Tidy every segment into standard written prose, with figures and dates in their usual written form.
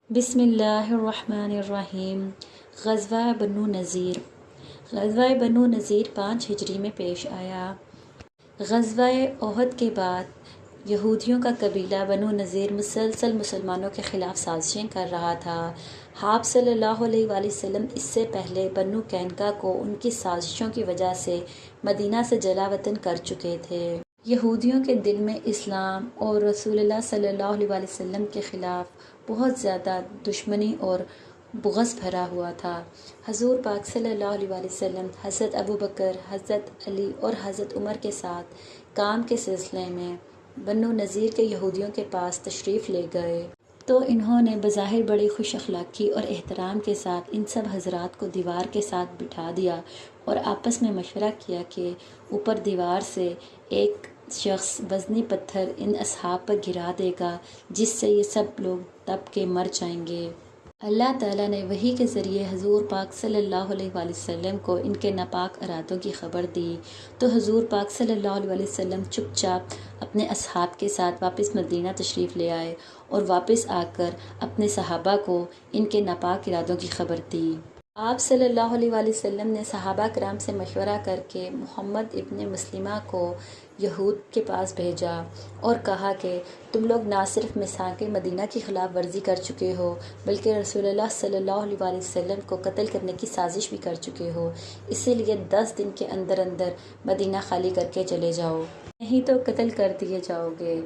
بسم اللہ الرحمن الرحیم۔ غزوہ بنو نذیر۔ غزوہ بنو نذیر 5 ہجری میں پیش آیا۔ غزوہ احد کے بعد یہودیوں کا قبیلہ بنو نذیر مسلسل مسلمانوں کے خلاف سازشیں کر رہا تھا۔ آپ صلی اللہ علیہ وآلہ وسلم اس سے پہلے بنو قینقاع کو ان کی سازشوں کی وجہ سے مدینہ سے جلا وطن کر چکے تھے۔ یہودیوں کے دل میں اسلام اور رسول اللہ صلی اللہ علیہ وآلہ وسلم کے خلاف بہت زیادہ دشمنی اور بغض بھرا ہوا تھا۔ حضور پاک صلی اللہ علیہ وآلہ وسلم حضرت ابوبکر، حضرت علی اور حضرت عمر کے ساتھ کام کے سلسلے میں بنو نذیر کے یہودیوں کے پاس تشریف لے گئے تو انہوں نے بظاہر بڑی خوش اخلاقی اور احترام کے ساتھ ان سب حضرات کو دیوار کے ساتھ بٹھا دیا اور آپس میں مشورہ کیا کہ اوپر دیوار سے ایک شخص وزنی پتھر ان اصحاب پر گرا دے گا جس سے یہ سب لوگ دب کے مر جائیں گے۔ اللہ تعالیٰ نے وحی کے ذریعے حضور پاک صلی اللہ علیہ وآلہ وسلم کو ان کے ناپاک ارادوں کی خبر دی تو حضور پاک صلی اللہ علیہ وآلہ وسلم چپ چاپ اپنے اصحاب کے ساتھ واپس مدینہ تشریف لے آئے اور واپس آ کر اپنے صحابہ کو ان کے ناپاک ارادوں کی خبر دی۔ آپ صلی اللہ علیہ وآلہ وسلم نے صحابہ کرام سے مشورہ کر کے محمد ابن مسلمہ کو یہود کے پاس بھیجا اور کہا کہ تم لوگ نہ صرف میثاق مدینہ کی خلاف ورزی کر چکے ہو بلکہ رسول اللہ صلی اللہ علیہ وآلہ وسلم کو قتل کرنے کی سازش بھی کر چکے ہو، اسی لیے 10 دن کے اندر اندر مدینہ خالی کر کے چلے جاؤ، نہیں تو قتل کر دیے جاؤ گے۔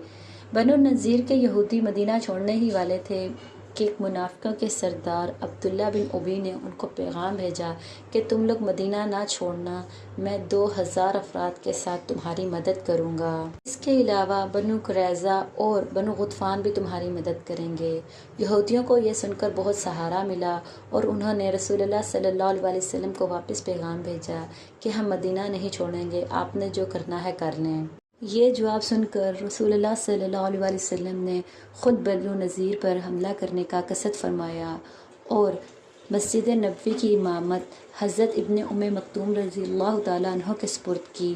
بنو نذیر کے یہودی مدینہ چھوڑنے ہی والے تھے کہ منافقوں کے سردار عبداللہ بن ابی نے ان کو پیغام بھیجا کہ تم لوگ مدینہ نہ چھوڑنا، میں 2000 افراد کے ساتھ تمہاری مدد کروں گا۔ اس کے علاوہ بنو قریظہ اور بنو غطفان بھی تمہاری مدد کریں گے۔ یہودیوں کو یہ سن کر بہت سہارا ملا اور انہوں نے رسول اللہ صلی اللہ علیہ وآلہ وسلم کو واپس پیغام بھیجا کہ ہم مدینہ نہیں چھوڑیں گے، آپ نے جو کرنا ہے کر لیں۔ یہ جواب سن کر رسول اللہ صلی اللہ علیہ وآلہ وسلم نے خود بنو نذیر پر حملہ کرنے کا قصد فرمایا اور مسجد نبوی کی امامت حضرت ابن ام مکتوم رضی اللہ تعالیٰ عنہ کے سپرد کی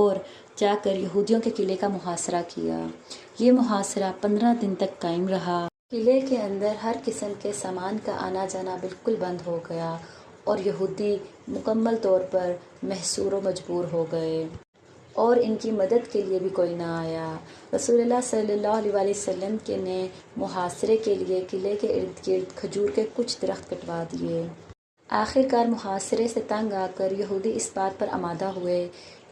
اور جا کر یہودیوں کے قلعے کا محاصرہ کیا۔ یہ محاصرہ 15 دن تک قائم رہا۔ قلعے کے اندر ہر قسم کے سامان کا آنا جانا بالکل بند ہو گیا اور یہودی مکمل طور پر محصور و مجبور ہو گئے اور ان کی مدد کے لیے بھی کوئی نہ آیا۔ رسول اللہ صلی اللہ علیہ وآلہ وسلم نے محاصرے کے لیے قلعے کے ارد گرد کھجور کے کچھ درخت کٹوا دیے۔ آخر کار محاصرے سے تنگ آ کر یہودی اس بات پر آمادہ ہوئے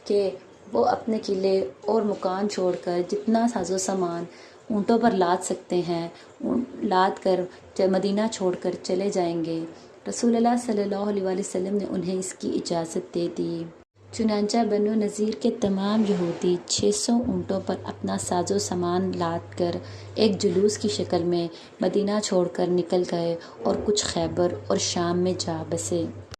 کہ وہ اپنے قلعے اور مکان چھوڑ کر جتنا ساز و سامان اونٹوں پر لاد سکتے ہیں لاد کر مدینہ چھوڑ کر چلے جائیں گے۔ رسول اللہ صلی اللہ علیہ وآلہ وسلم نے انہیں اس کی اجازت دے دی۔ چنانچہ بنو نذیر کے تمام یہودی 600 اونٹوں پر اپنا ساز و سامان لاد کر ایک جلوس کی شکل میں مدینہ چھوڑ کر نکل گئے اور کچھ خیبر اور شام میں جا بسے۔